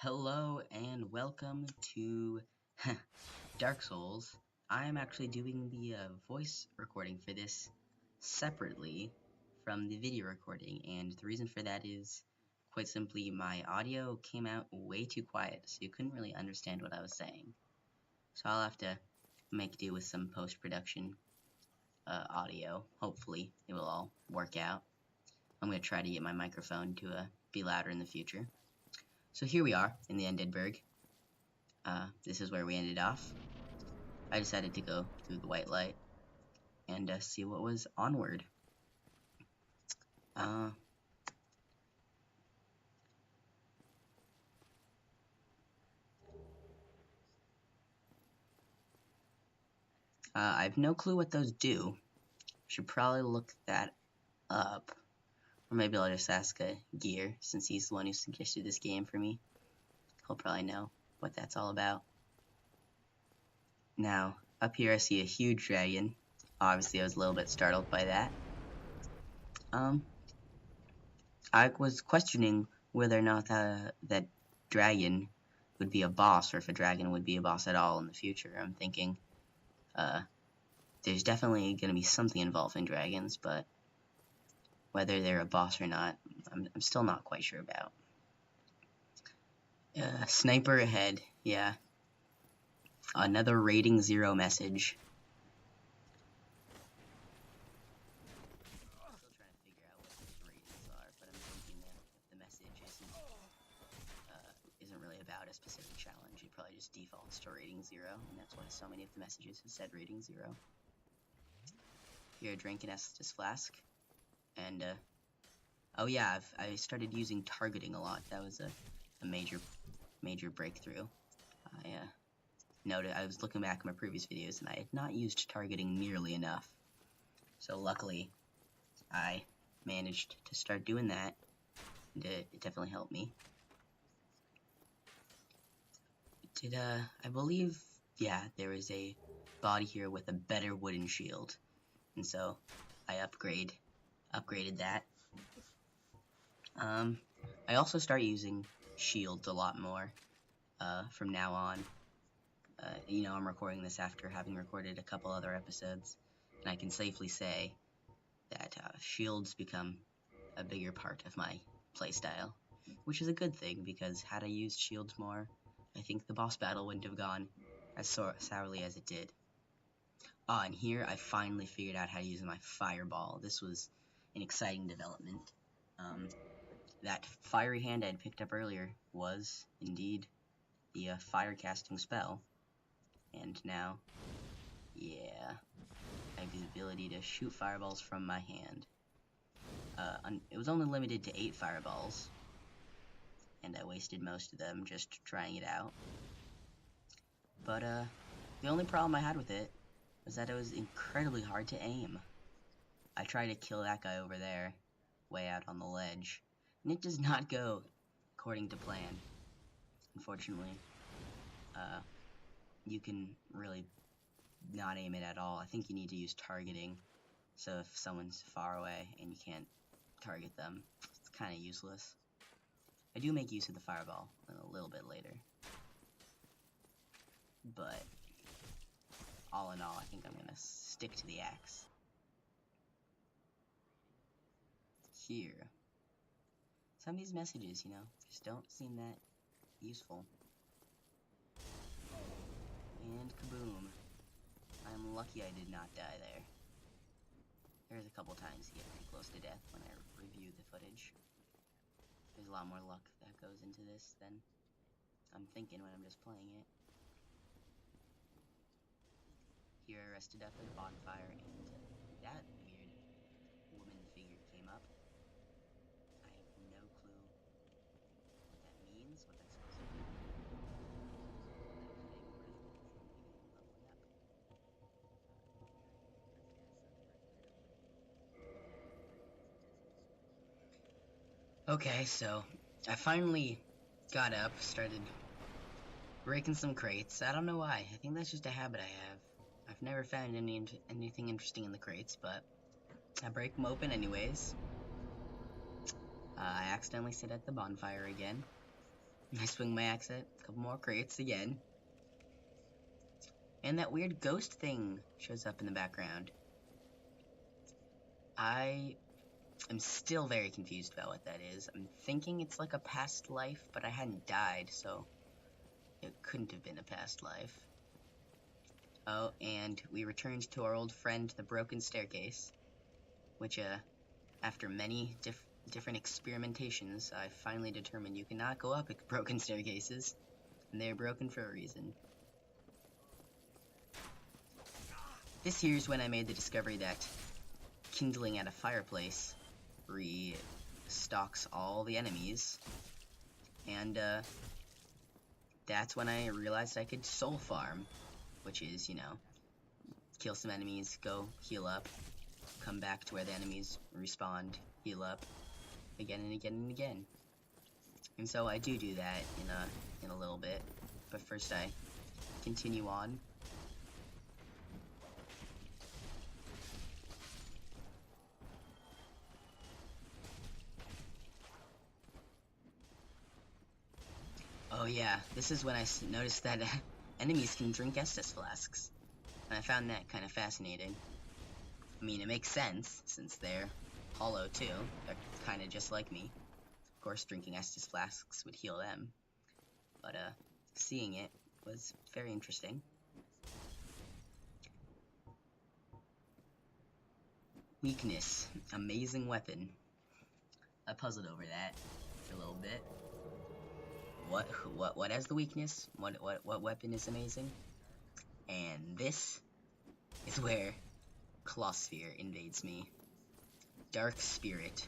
Hello and welcome to Dark Souls. I'm actually doing the voice recording for this separately from the video recording, and the reason for that is quite simply my audio came out way too quiet, so you couldn't really understand what I was saying. So I'll have to make do with some post-production audio. Hopefully it will all work out. I'm going to try to get my microphone to be louder in the future. So here we are in the Undeadburg. This is where we ended off. I decided to go through the white light and see what was onward. I have no clue what those do. Should probably look that up. Or maybe I'll just ask Gear, since he's the one who suggested this game for me. He'll probably know what that's all about. Now, up here I see a huge dragon. Obviously I was a little bit startled by that. I was questioning whether or not that dragon would be a boss, or if a dragon would be a boss at all in the future. I'm thinking, there's definitely going to be something involving dragons, but whether they're a boss or not, I'm still not quite sure about. Sniper ahead, yeah. Another rating 0 message. I'm still trying to figure out what those ratings are, but I'm thinking that if the message isn't really about a specific challenge, it probably just defaults to rating 0, and that's why so many of the messages have said rating 0. Here, drink an Estus flask, and oh yeah, I started using targeting a lot. That was a major breakthrough. I noted I was looking back at my previous videos, and I had not used targeting nearly enough. So luckily, I managed to start doing that, and it definitely helped me. I believe, yeah, there is a body here with a better wooden shield, and so I upgraded that. I also start using shields a lot more from now on. I'm recording this after having recorded a couple other episodes, and I can safely say that shields become a bigger part of my playstyle, which is a good thing, because had I used shields more, I think the boss battle wouldn't have gone as sourly as it did. And here I finally figured out how to use my fireball. This was an exciting development. That fiery hand I had picked up earlier was indeed the fire casting spell, and now, yeah, I have the ability to shoot fireballs from my hand. It was only limited to 8 fireballs, and I wasted most of them just trying it out. But the only problem I had with it was that it was incredibly hard to aim. I tried to kill that guy over there, way out on the ledge, and it does not go according to plan. Unfortunately, you can really not aim it at all. I think you need to use targeting, so if someone's far away and you can't target them, it's kind of useless. I do make use of the fireball a little bit later, but all in all, I think I'm gonna stick to the axe. Here, some of these messages, just don't seem that useful. And kaboom. I'm lucky I did not die there. There's a couple times he get pretty close to death when I review the footage. There's a lot more luck that goes into this than I'm thinking when I'm just playing it. Here I rested up at a bonfire, and that weird woman figure came up. I have no clue what that means, what that's supposed to be. Okay, so I finally got up, started breaking some crates. I don't know why. I think that's just a habit I have. I've never found anything interesting in the crates, but I break them open anyways. I accidentally sit at the bonfire again. I swing my axe at a couple more crates again. And that weird ghost thing shows up in the background. I am still very confused about what that is. I'm thinking it's like a past life, but I hadn't died, so it couldn't have been a past life. Oh, and we returned to our old friend, the broken staircase, which, after many different experimentations, I finally determined you cannot go up broken staircases, and they're broken for a reason. This here's when I made the discovery that kindling at a fireplace restocks all the enemies, and that's when I realized I could soul farm, which is, you know, kill some enemies, go heal up, come back to where the enemies respawn, heal up, again and again and again. And so I do that in a little bit, but first I continue on. Oh yeah, this is when I noticed that enemies can drink Estus flasks, and I found that kind of fascinating. I mean, it makes sense, since they're hollow too, they're kind of just like me. Of course, drinking Estus flasks would heal them, but seeing it was very interesting. Weakness, amazing weapon. I puzzled over that for a little bit. What has the weakness? What weapon is amazing? And this is where Clawsphere invades me. Dark Spirit.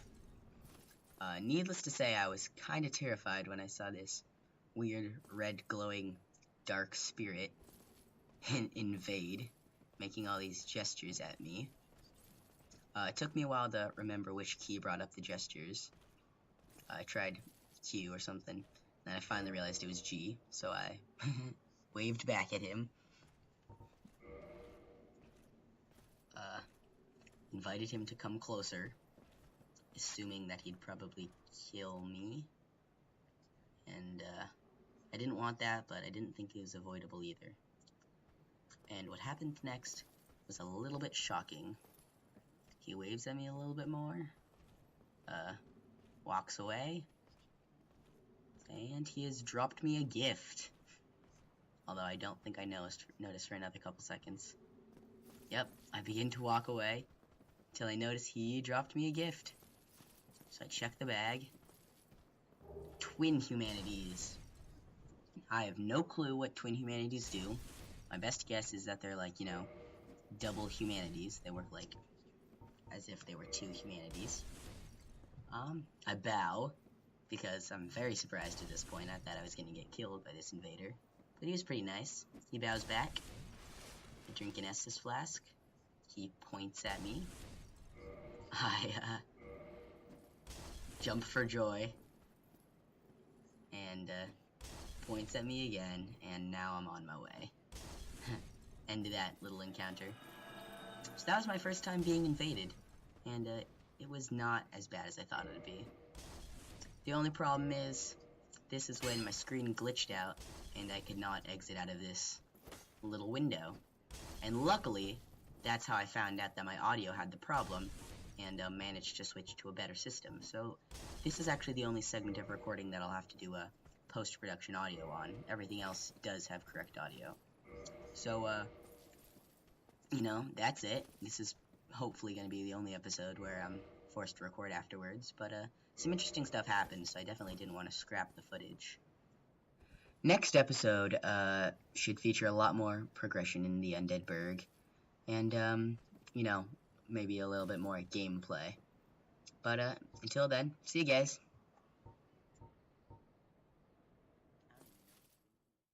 Needless to say, I was kind of terrified when I saw this weird red glowing dark spirit invade, making all these gestures at me. It took me a while to remember which key brought up the gestures. I tried Q or something, and I finally realized it was G, so I waved back at him. Invited him to come closer, assuming that he'd probably kill me. And I didn't want that, but I didn't think it was avoidable either. And what happened next was a little bit shocking. He waves at me a little bit more, walks away, and he has dropped me a gift. Although I don't think I noticed for another couple seconds. Yep, I begin to walk away until I notice he dropped me a gift. So I check the bag. Twin Humanities. I have no clue what Twin Humanities do. My best guess is that they're like, you know, double humanities. They work like as if they were two humanities. I bow, because I'm very surprised at this point. I thought I was gonna get killed by this invader. But he was pretty nice. He bows back. I drink an Estus flask. He points at me. I, jump for joy. And, points at me again, and now I'm on my way. End of that little encounter. So that was my first time being invaded, and it was not as bad as I thought it would be. The only problem is, this is when my screen glitched out, and I could not exit out of this little window. And luckily, that's how I found out that my audio had the problem, and managed to switch to a better system. So this is actually the only segment of recording that I'll have to do a post-production audio on. Everything else does have correct audio. So, you know, that's it. This is hopefully going to be the only episode where I'm forced to record afterwards, but some interesting stuff happened, so I definitely didn't want to scrap the footage. Next episode should feature a lot more progression in the Undead Burg, and, you know, maybe a little bit more gameplay. But until then, see you guys.